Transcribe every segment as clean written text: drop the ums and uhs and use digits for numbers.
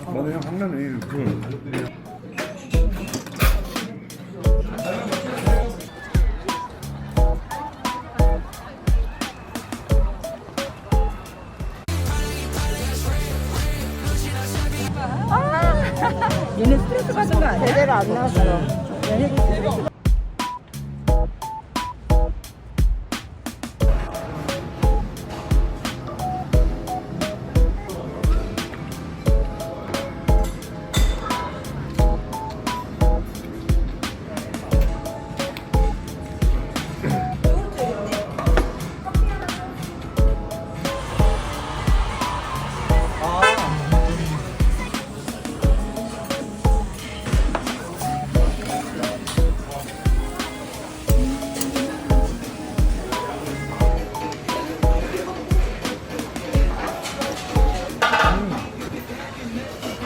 나는 그냥 한면에 얘네 스트레스 받은 거 아니야? 제대로 안 나왔어. 얘네들 스트레스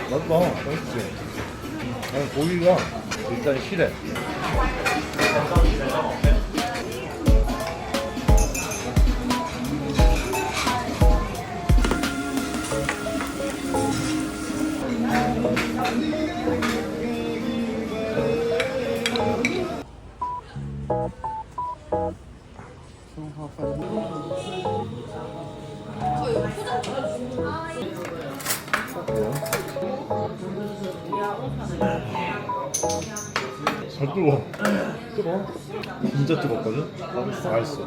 맛있다. 맛있지? 아니 고기가 일단 실해. 잘 뜨거워. 뜨거워? 진짜 뜨겁거든? 맛있어.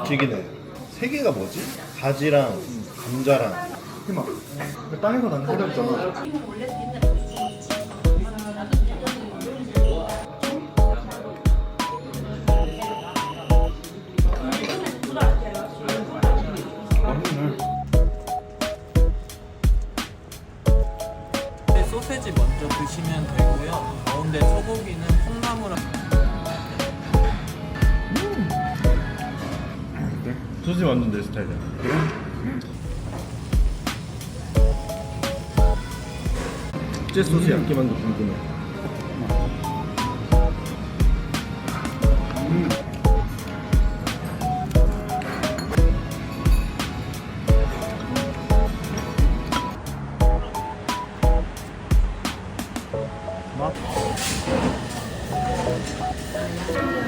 튀기네. 세 개가 뭐지? 가지랑 감자랑 희망. 땅에서 난 소리였잖아. 소세지 먼저 드시면 되고요. 가운데 소고기는 콩나물랑 소시 완전 내 스타일이야. 국제 소스 야끼만두 궁금해.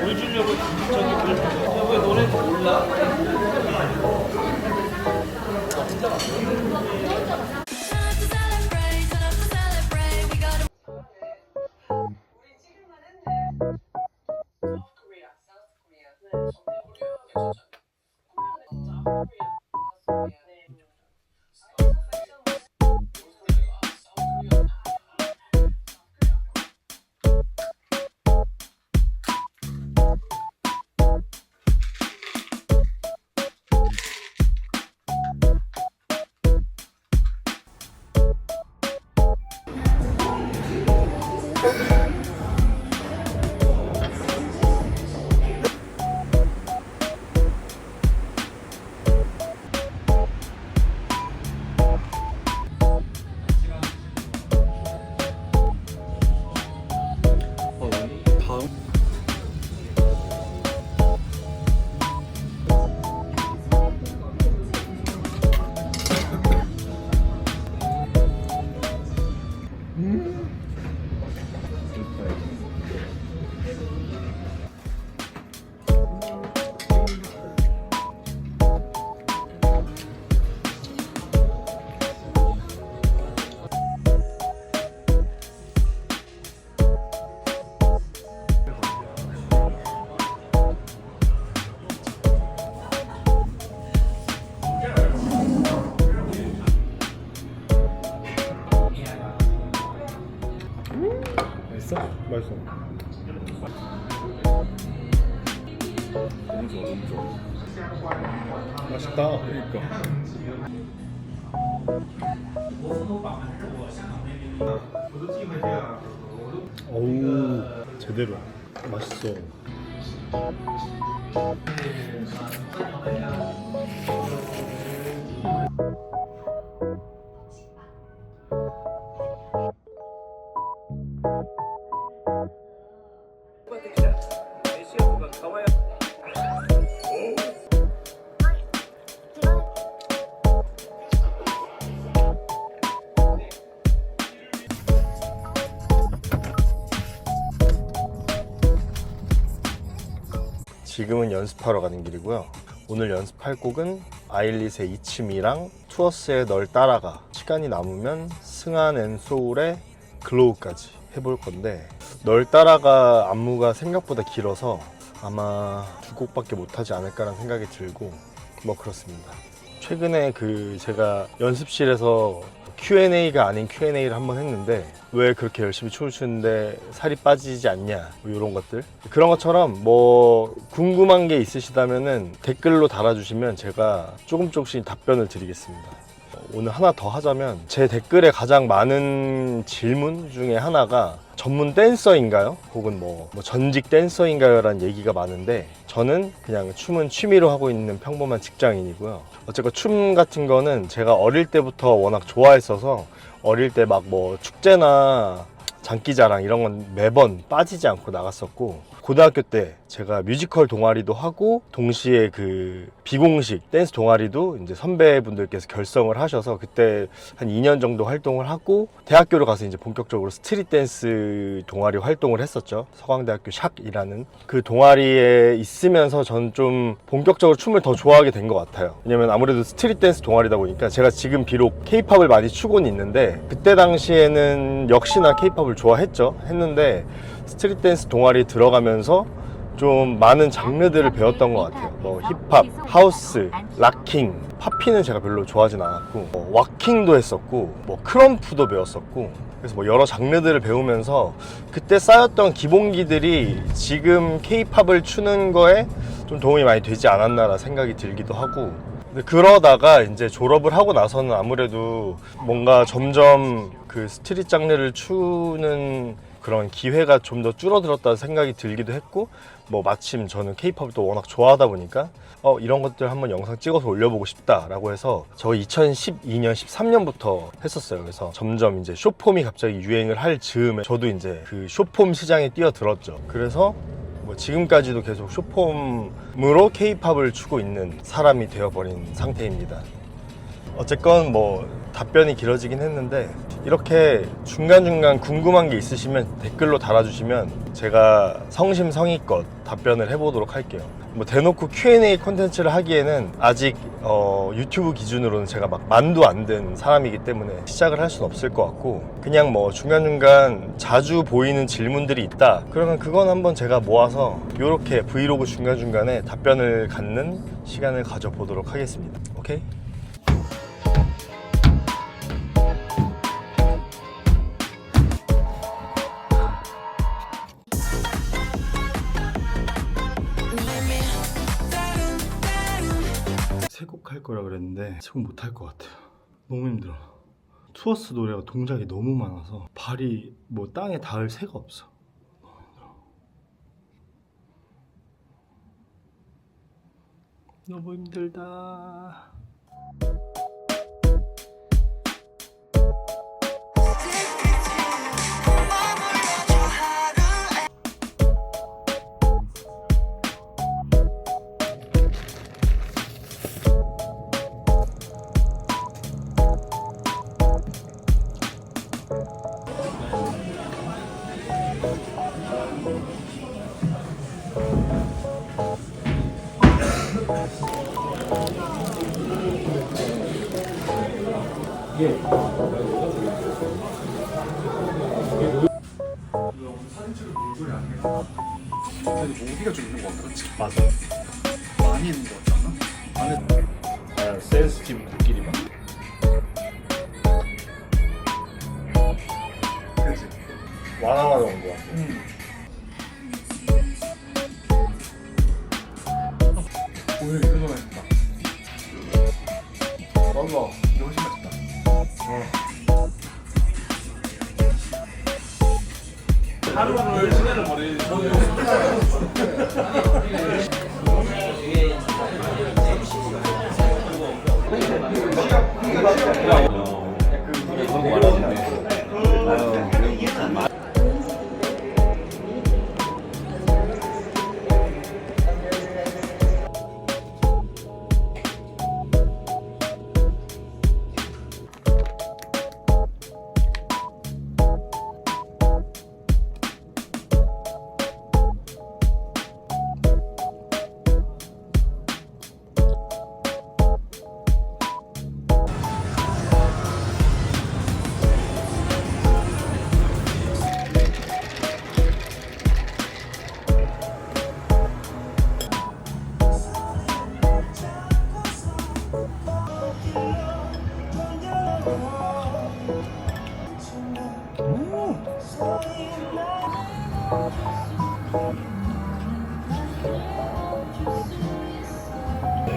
물 주려고 저기 물 주려고 왜 노래 몰라? 맛있어? 맛있어. 너무 좋아, 너무 좋아. 맛있다. 그러니까. 어우, 제대로. 맛있어. 지금은 연습하러 가는 길이고요. 오늘 연습할 곡은 아일릿의 이츠미랑 투어스의 널 따라가, 시간이 남으면 승한 앤 소울의 글로우까지 해볼 건데, 널 따라가 안무가 생각보다 길어서 아마 두 곡밖에 못하지 않을까라는 생각이 들고 뭐 그렇습니다. 최근에 제가 연습실에서 Q&A가 아닌 Q&A를 한번 했는데, 왜 그렇게 열심히 춤을 추는데 살이 빠지지 않냐, 뭐 이런 것들, 그런 것처럼 뭐 궁금한 게 있으시다면은 댓글로 달아주시면 제가 조금씩 답변을 드리겠습니다. 오늘 하나 더 하자면, 제 댓글에 가장 많은 질문 중에 하나가 전문 댄서인가요? 혹은 뭐 전직 댄서인가요? 라는 얘기가 많은데, 저는 그냥 춤은 취미로 하고 있는 평범한 직장인이고요. 어쨌건 춤 같은 거는 제가 어릴 때부터 워낙 좋아했어서, 어릴 때 막 뭐 축제나 장기자랑 이런 건 매번 빠지지 않고 나갔었고, 고등학교 때 제가 뮤지컬 동아리도 하고 동시에 그 비공식 댄스 동아리도 이제 선배분들께서 결성을 하셔서 그때 한 2년 정도 활동을 하고, 대학교로 가서 이제 본격적으로 스트릿 댄스 동아리 활동을 했었죠. 서강대학교 샥이라는 그 동아리에 있으면서 전 좀 본격적으로 춤을 더 좋아하게 된 것 같아요. 왜냐면 아무래도 스트릿 댄스 동아리다 보니까, 제가 지금 비록 케이팝을 많이 추고는 있는데 그때 당시에는 역시나 케이팝을 좋아했죠. 했는데 스트릿 댄스 동아리 들어가면서 좀 많은 장르들을 배웠던 것 같아요. 뭐 힙합, 하우스, 락킹, 팝피는 제가 별로 좋아하진 않았고, 왁킹도 했었고, 뭐 크럼프도 배웠었고, 그래서 뭐 여러 장르들을 배우면서 그때 쌓였던 기본기들이 지금 케이팝을 추는 거에 좀 도움이 많이 되지 않았나라 생각이 들기도 하고, 근데 그러다가 이제 졸업을 하고 나서는 아무래도 뭔가 점점 그 스트릿 장르를 추는 그런 기회가 좀 더 줄어들었다는 생각이 들기도 했고, 뭐 마침 저는 케이팝을 또 워낙 좋아하다 보니까 이런 것들 한번 영상 찍어서 올려보고 싶다라고 해서 저 2012년, 13년부터 했었어요. 그래서 점점 이제 숏폼이 갑자기 유행을 할 즈음에 저도 이제 그 숏폼 시장에 뛰어들었죠. 그래서 뭐 지금까지도 계속 숏폼으로 케이팝을 추고 있는 사람이 되어버린 상태입니다. 어쨌건 뭐 답변이 길어지긴 했는데, 이렇게 중간중간 궁금한 게 있으시면 댓글로 달아주시면 제가 성심성의껏 답변을 해보도록 할게요. 뭐 대놓고 Q&A 콘텐츠를 하기에는 아직 유튜브 기준으로는 제가 막 만도 안 된 사람이기 때문에 시작을 할 수는 없을 것 같고, 그냥 뭐 중간중간 자주 보이는 질문들이 있다 그러면 그건 한번 제가 모아서 이렇게 브이로그 중간중간에 답변을 갖는 시간을 가져보도록 하겠습니다. 오케이? 세 곡 할 거라 그랬는데 세 곡 못 할 것 같아요. 너무 힘들어. 투어스 노래가 동작이 너무 많아서 발이 뭐 땅에 닿을 새가 없어. 너무 힘들다. 사진처럼 물소리 안 해서 근데 모기가 좀 있는 거 같아. 그치? 맞아. 많이 있는 거 같지 않아? 안에 센스티브들끼리 막. 그치? 완화가 온 거 같아. 오늘 이거 맛있다. 맞아. 이거 훨씬 맛있다. 하루를 시간을 버리는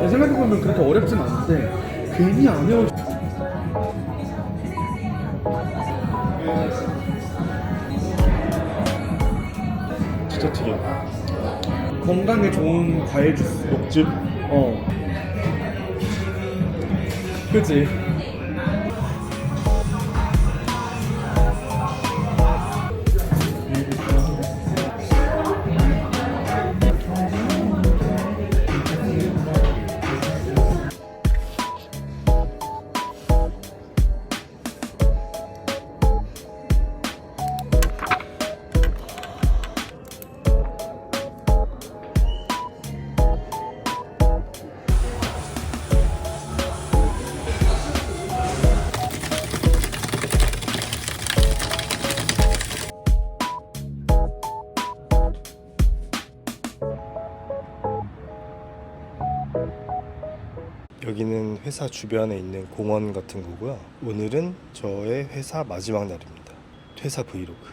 생각해보면 그렇게 어렵진 않은데 괜히 안 해올 진짜 튀겨. 건강에 좋은 과일 주스. 녹즙. 그치? 여기는 회사 주변에 있는 공원 같은 거고요. 오늘은 저의 회사 마지막 날입니다. 퇴사 브이로그.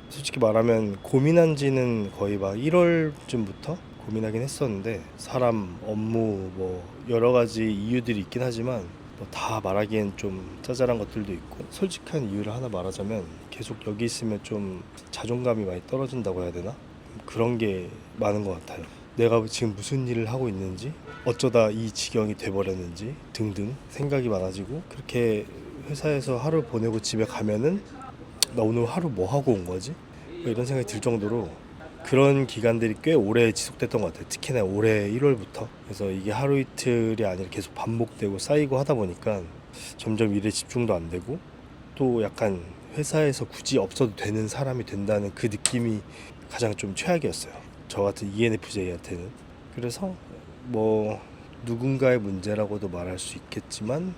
솔직히 말하면 고민한 지는 거의 막 1월쯤부터 고민하긴 했었는데 사람, 업무 뭐 여러 가지 이유들이 있긴 하지만 뭐 다 말하기엔 좀 짜잘한 것들도 있고 솔직한 이유를 하나 말하자면 계속 여기 있으면 좀 자존감이 많이 떨어진다고 해야 되나? 그런 게 많은 것 같아요. 내가 지금 무슨 일을 하고 있는지 어쩌다 이 지경이 돼버렸는지 등등 생각이 많아지고 그렇게 회사에서 하루 보내고 집에 가면은 나 오늘 하루 뭐 하고 온 거지? 이런 생각이 들 정도로 그런 기간들이 꽤 오래 지속됐던 것 같아요. 특히나 올해 1월부터. 그래서 이게 하루 이틀이 아니라 계속 반복되고 쌓이고 하다 보니까 점점 일에 집중도 안 되고 또 약간 회사에서 굳이 없어도 되는 사람이 된다는 그 느낌이 가장 좀 최악이었어요. 저 같은 ENFJ한테는. 그래서 뭐 누군가의 문제라고도 말할 수 있겠지만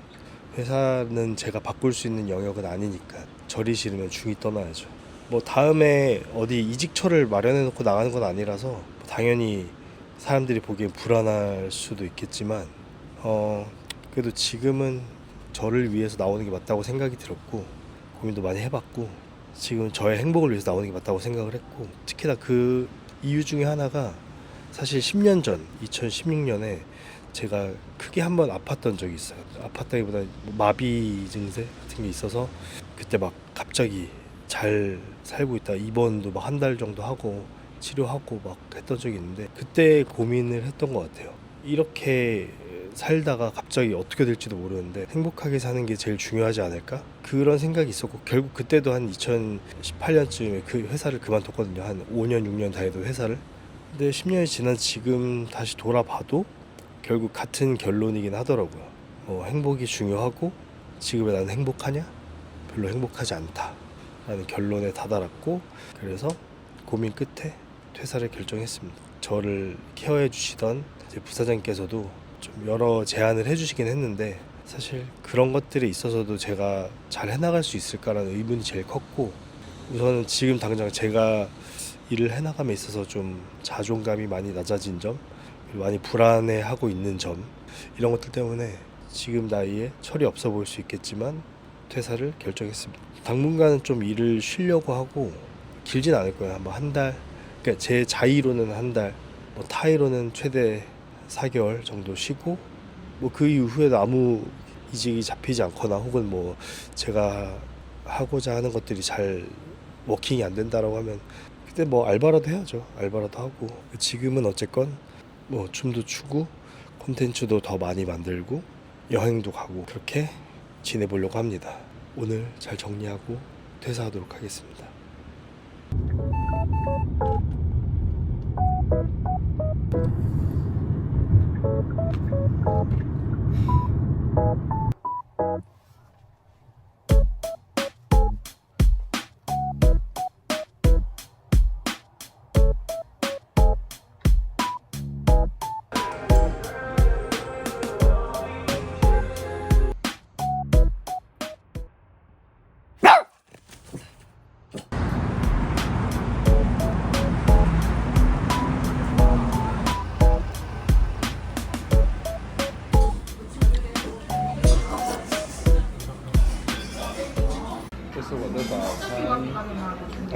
회사는 제가 바꿀 수 있는 영역은 아니니까 절이 싫으면 중이 떠나야죠. 뭐 다음에 어디 이직처를 마련해 놓고 나가는 건 아니라서 당연히 사람들이 보기엔 불안할 수도 있겠지만 그래도 지금은 저를 위해서 나오는 게 맞다고 생각이 들었고 고민도 많이 해봤고 지금 저의 행복을 위해서 나오는 게 맞다고 생각을 했고 특히나 그 이유 중에 하나가 사실 10년 전 2016년에 제가 크게 한번 아팠던 적이 있어요. 아팠다기보다 마비 증세 같은 게 있어서 그때 막 갑자기 잘 살고 있다 입원도 막 한 달 정도 하고 치료하고 막 했던 적이 있는데 그때 고민을 했던 것 같아요. 이렇게 살다가 갑자기 어떻게 될지도 모르는데 행복하게 사는 게 제일 중요하지 않을까? 그런 생각이 있었고 결국 그때도 한 2018년쯤에 그 회사를 그만뒀거든요. 한 5년 6년 다니던 회사를. 근데 10년이 지난 지금 다시 돌아봐도 결국 같은 결론이긴 하더라고요. 행복이 중요하고 지금의 나는 행복하냐? 별로 행복하지 않다 라는 결론에 다다랐고 그래서 고민 끝에 퇴사를 결정했습니다. 저를 케어해 주시던 제 부사장님께서도 좀 여러 제안을 해주시긴 했는데 사실 그런 것들에 있어서도 제가 잘 해나갈 수 있을까라는 의문이 제일 컸고 우선은 지금 당장 제가 일을 해나감에 있어서 좀 자존감이 많이 낮아진 점 그리고 많이 불안해하고 있는 점 이런 것들 때문에 지금 나이에 철이 없어 보일 수 있겠지만 퇴사를 결정했습니다. 당분간은 좀 일을 쉬려고 하고 길진 않을 거예요. 한 달. 그러니까 제 자의로는 한 달, 뭐 타의로는 최대 4개월 정도 쉬고 뭐 그 이후에도 아무 이직이 잡히지 않거나 혹은 뭐 제가 하고자 하는 것들이 잘 워킹이 안 된다라고 하면 그때 뭐 알바라도 해야죠. 알바라도 하고 지금은 어쨌건 뭐 춤도 추고 콘텐츠도 더 많이 만들고 여행도 가고 그렇게 지내보려고 합니다. 오늘 잘 정리하고 퇴사하도록 하겠습니다.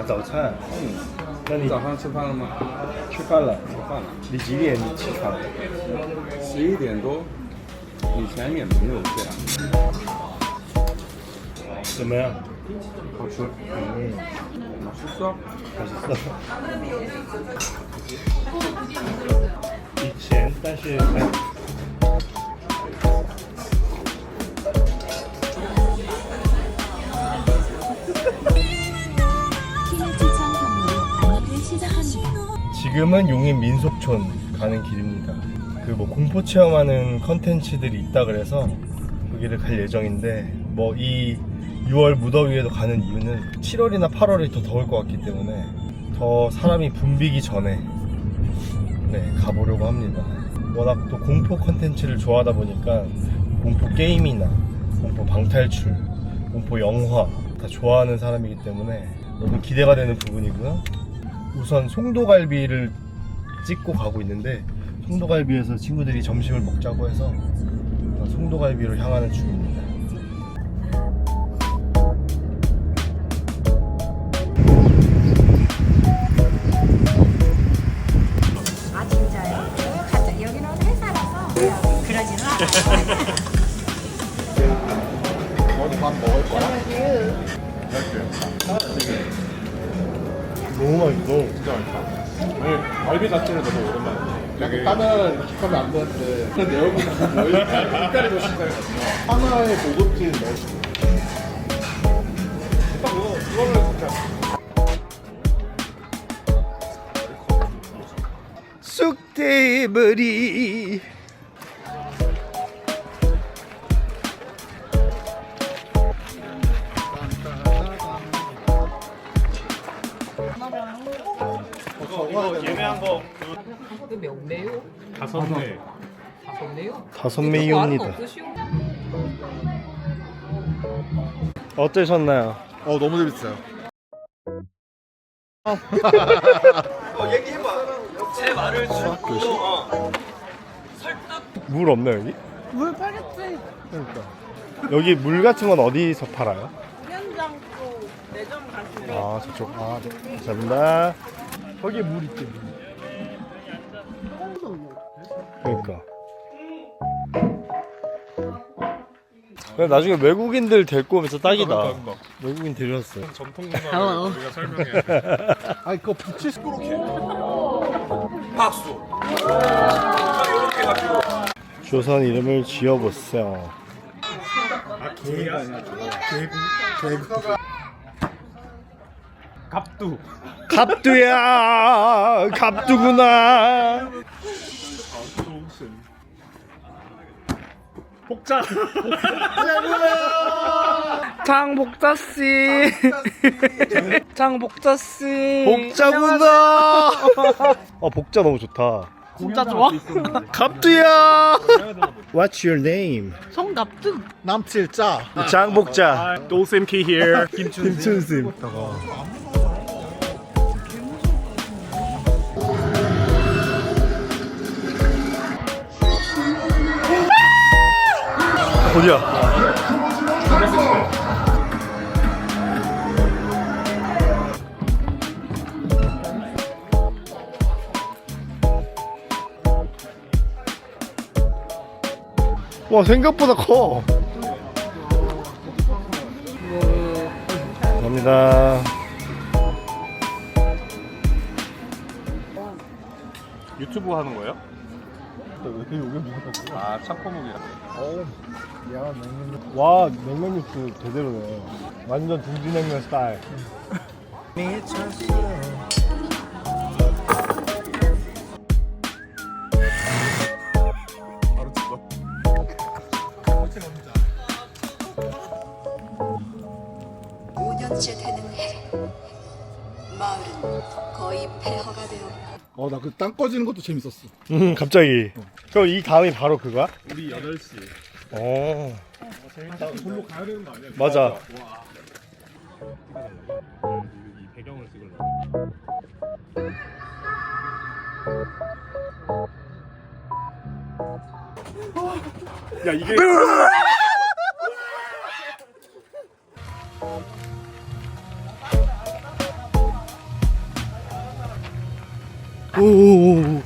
早餐，那你早上吃饭了吗？吃饭了？吃饭了。你几点起床11点多，以前也没有这样。怎么样？好吃。맛있어？ 以前，但是지금은 용인 민속촌 가는 길입니다. 그 뭐 공포 체험하는 컨텐츠들이 있다 그래서 거기를 갈 예정인데 뭐 이 6월 무더위에도 가는 이유는 7월이나 8월이 더 더울 것 같기 때문에 더 사람이 붐비기 전에 가보려고 합니다. 워낙 또 공포 컨텐츠를 좋아하다 보니까 공포 게임이나 공포 방탈출, 공포 영화 다 좋아하는 사람이기 때문에 너무 기대가 되는 부분이고요. 우선 송도갈비를 찍고 가고 있는데 송도갈비에서 친구들이 점심을 먹자고 해서 송도갈비로 향하는 중입니다. 아 진짜요? 가자. 여기는 회사라서 그러지는 않아. 어디 밥 먹을 거야? 너무 맛있어. 진짜 맛있다. 아니, 갈비 자체는 너무 오랜만이야. 약간 카메라 이렇게 하면 안 되는데 내 얼굴 색깔이 더 신기해. 하나의 고급진 맛이. 딱 이거를 진짜. 쑥대머리 예매한 거 그 몇 매요? 5매. 5매요? 5매입니다. 어떠셨나요? 너무 재밌어요. 물 없나 여기? 물 팔겠지. 그러니까 여기 물 같은 건 어디서 팔아요? 현장 쪽 매점 가시면 아 저쪽. 아 네. 감사합니다. 거기에 물 있지. 그러니까. 그냥 나중에 외국인들 데리고 오면서 딱이다. 외국인 데려왔어요. 전통 문화를 우리가 설명해야 돼. 아니 그거 붙일 수 이렇게. 박수. 조선 이름을 지어보세요. 개가 아니라 개구. 갑두. 갑두야, 갑두구나. 복장. 장복자씨. 장복자씨. 복자구나. 복자 너무 좋다. 진짜 좋아? 갑두야. What's your name? 성갑두. 남칠자. 장복자. 도쌤키 here. 김춘심. 어디야? 와 생각보다 커. 감사합니다. 유튜브 하는 거예요? 이게 뭐라고? 아 차코묵이라. 야 냉면. 와 냉면 육수 제대로네. 완전 둥지냉면 스타일. 바로 찍어. 5년째 되는 해 마을은 거의 폐허가 되었다. 나 그 땅 꺼지는 것도 재밌었어. 갑자기. 그럼 이 다음이 바로 그거야? 우리 8시. 어. 재밌다. 절로 가야 되는 거 아니야? 맞아. 와. 이 배경을 찍으려고. 야 이게 오오오.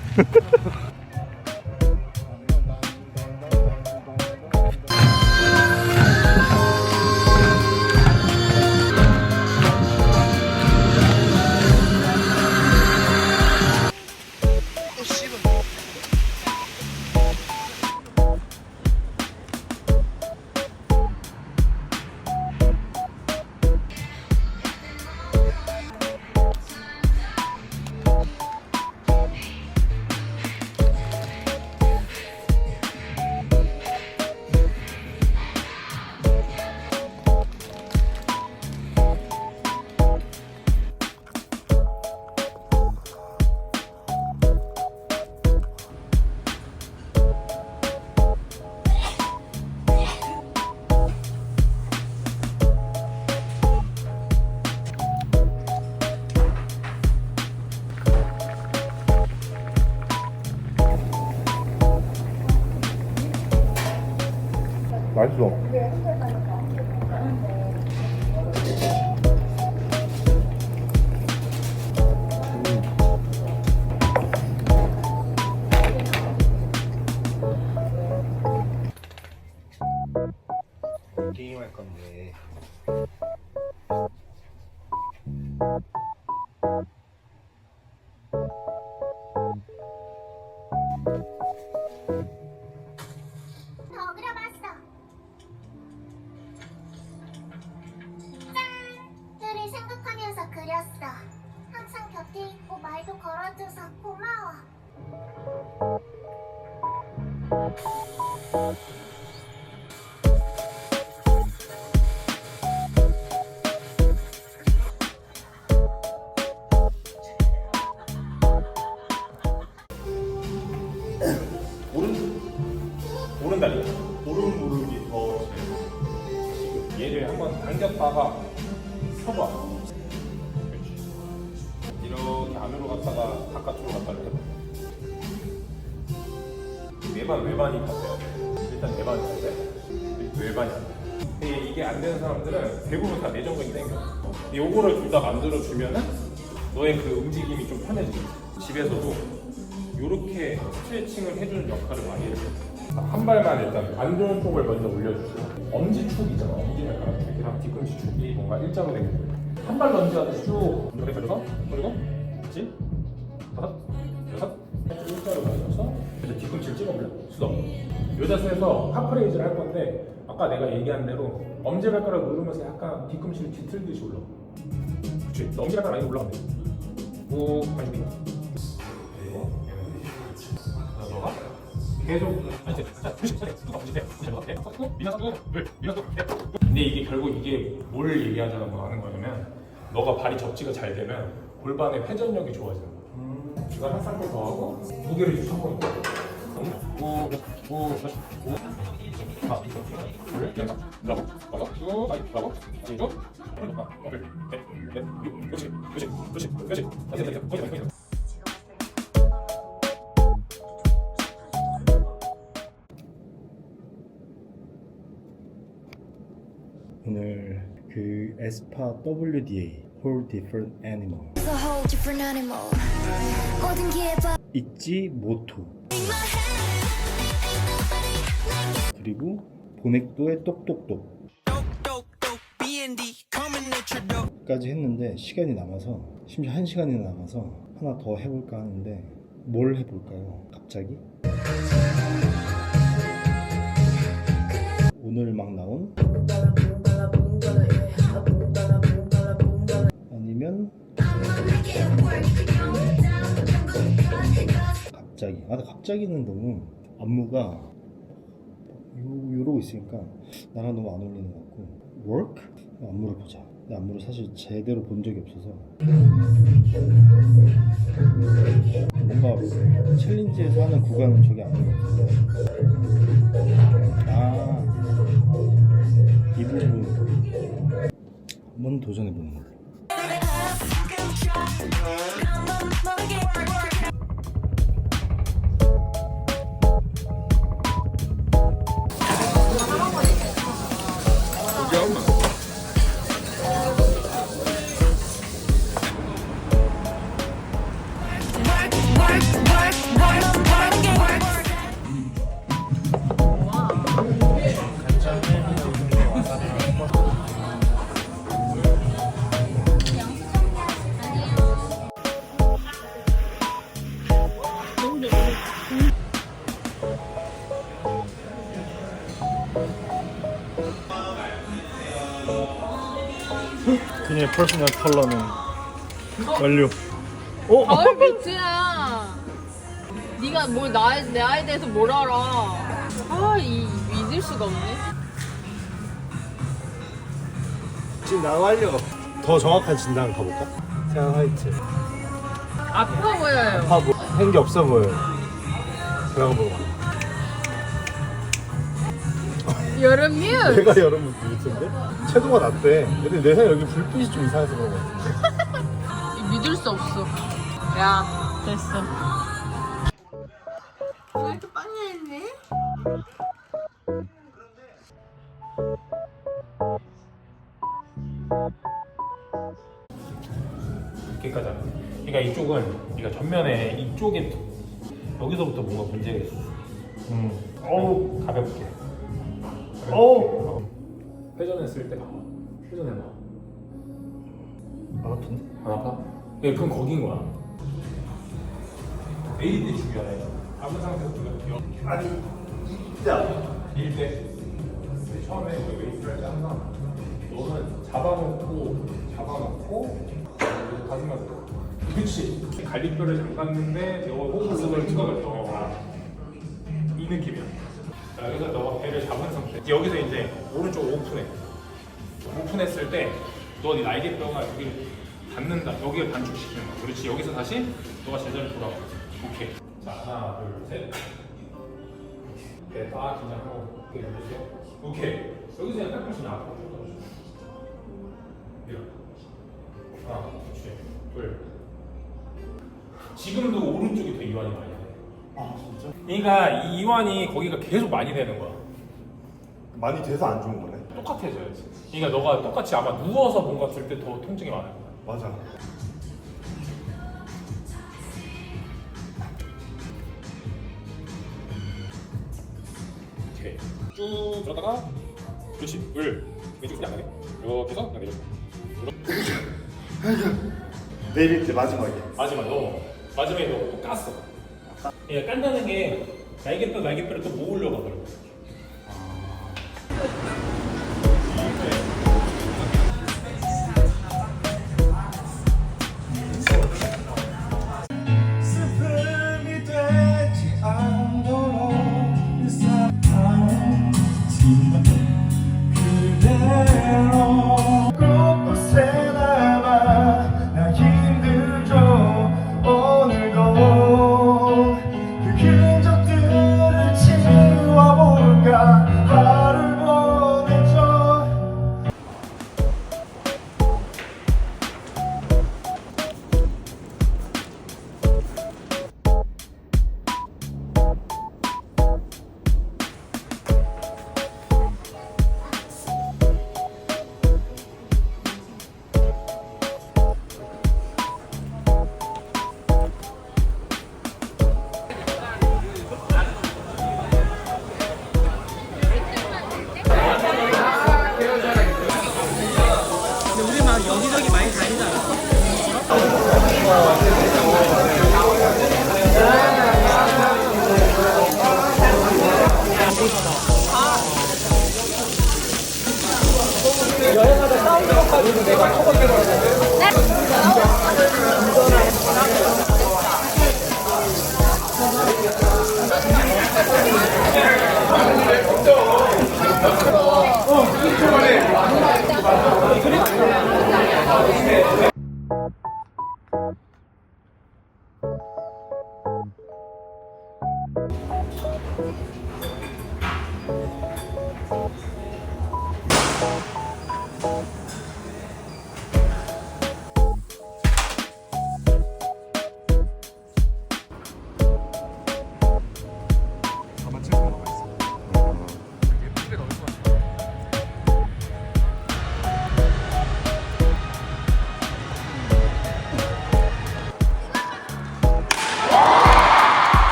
맛있어. 게임할 건데. 더 그려봤어. 짠! 너를 생각하면서 그렸어. 항상 곁에 있고 말도 걸어줘서 고마워. 오른다리. 오른 무릎이 더 지금 얘를 한번 당겼다가 서봐. 그렇지. 이렇게 안으로 갔다가 바깥으로 갔다를 해봐. 외반이 같아요. 일단 외반이 같아. 외반이 안 돼. 근데 이게 안 되는 사람들은 대부분 다 내전근이 땡겨. 요거를 둘 다 만들어 주면은 너의 그 움직임이 좀 편해지죠. 집에서도 요렇게 스트레칭을 해주는 역할을 많이 해요. 한 발만 일단 안 좋은 쪽을 먼저 올려주시고 엄지축 있잖아. 엄지발가락 축이랑 뒤꿈치 축이 뭔가 일자로 되게 돼요. 한 발 던지하듯이 쭉 이렇게 걸려서 그리고 그렇지 5, 6 일자로 걸려서 이제 뒤꿈치를 찍어볼래? 수동 이 자세에서 하프레이즈를 할 건데 아까 내가 얘기한 대로 엄지발가락 누르면서 약간 뒤꿈치를 뒤틀듯이 올라. 그렇지. 엄지발가락 라인 올라가면 돼. 오 많이 돼. 그리고 너가 계속 근데 이게 결국 이게 뭘 얘기하자고 하는 거냐면 너가 발이 접지가 잘 되면 골반의 회전력이 좋아지는 거야. 주가 한 쌍끌 더 하고 무게를 좀 한번 오, 하나, 둘, 넷, 다섯, 여섯, 아홉, 일곱, 여덟, 넷, 육, 그렇지. 오늘 그 에스파 WDA Whole Different Animal It's a whole different animal. 모든 게 있지 모토 그리고 보넥도의 똑똑똑 까지 했는데 시간이 남아서 심지어 1시간이나 남아서 하나 더 해볼까 하는데 뭘 해볼까요? 갑자기? 오늘 막 나온? 아니면 갑자기. 아, 갑자기는 너무 안무가 요러고 있으니까 나랑 너무 안 어울리는 것 같고. work? 안무를 보자. 근데 안무를 사실 제대로 본 적이 없어서 뭔가 챌린지에서 하는 구간은 저게 아닌 것 같은데. 아, 이 부분 한번 도전해보는 걸로. 그녀의 퍼스널 컬러는 완료. 아이 민트야. 네가 뭘 내 아이에 대해서 뭘 알아? 믿을 수가 없네. 지금 나 완료. 더 정확한 진단 가볼까? 태양 화이트. 아파 보여요. 아파 한게 없어 보여요. 제가 보고. 여름 뮤. 내가 여러분 뮤트인데? 채도가 낮대. 근데 내 생각에 여기 불빛이 좀 이상해서 그런 것 같은데. 믿을 수 없어. 야, 됐어. 왜 이렇게 빨리 했네? 이렇게까지 하는 거야. 그러니까 이쪽은 그러니까 전면에 이쪽에 여기서부터 뭔가 문제가 있어. 어우 가볍게. 어우 회전했을 때 봐봐. 회전해봐. 안 아픈데? 안 아파? 예, 그건 거긴 거야. 내릴 때 중요해. 아무 상태에서 우리가 아니 밀 때. 처음에 우리 웨이트를 할 때 항상 너는 잡아놓고 가슴만 들어. 그렇지. 갈비뼈를 잠갔는데 너가 호흡을 찍어갔어. 이 느낌이야. 자, 여기서 너가 배를 잡은 상태. 여기서 이제 오른쪽 오픈해. 오픈했을 때 너 날개뼈가 여기 닿는다. 여기를 단축시키는 거야. 그렇지. 여기서 다시 너가 제자리로 돌아가. 오케이. 자, 하나, 둘, 셋. 배 딱 긴장하고 오케이, 눌러주세요. 오케이. 여기서 그냥 깔끔히 앞으로 쭉 밀어. 하나, 둘. 지금도 오른쪽이 더 이완이 많이 돼. 아 진짜? 그러니까 이 이완이 거기가 계속 많이 되는 거야. 많이 돼서 안 좋은 거네? 똑같아져야지. 그러니까 너가 똑같이 아마 누워서 뭔가 들 때 더 통증이 많을 거야. 맞아. 오케이. 쭉 들었다가 그렇지. 왼쪽 소리 안 나게. 이렇게 해서 그냥 내려. 내릴 때 마지막에. 마지막에 너 또 깠어. 그러니까 깐다는 게 날개뼈를 또 모으려고 하더라고. 슬픔이 되지 않도록 그대로 곳곳에 남아 나 힘들죠 오늘도 그 흔적들을 지워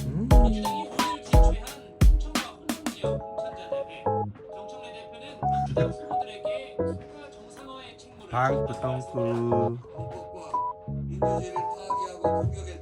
민주당이 오늘 제출한 공청과 혼동지역 공천자들에게 정청래 대표는 민주당 후보들에게 국가 정상화의 책무를 방구똥구 헌법과 민주주의를 파괴하고 공격했던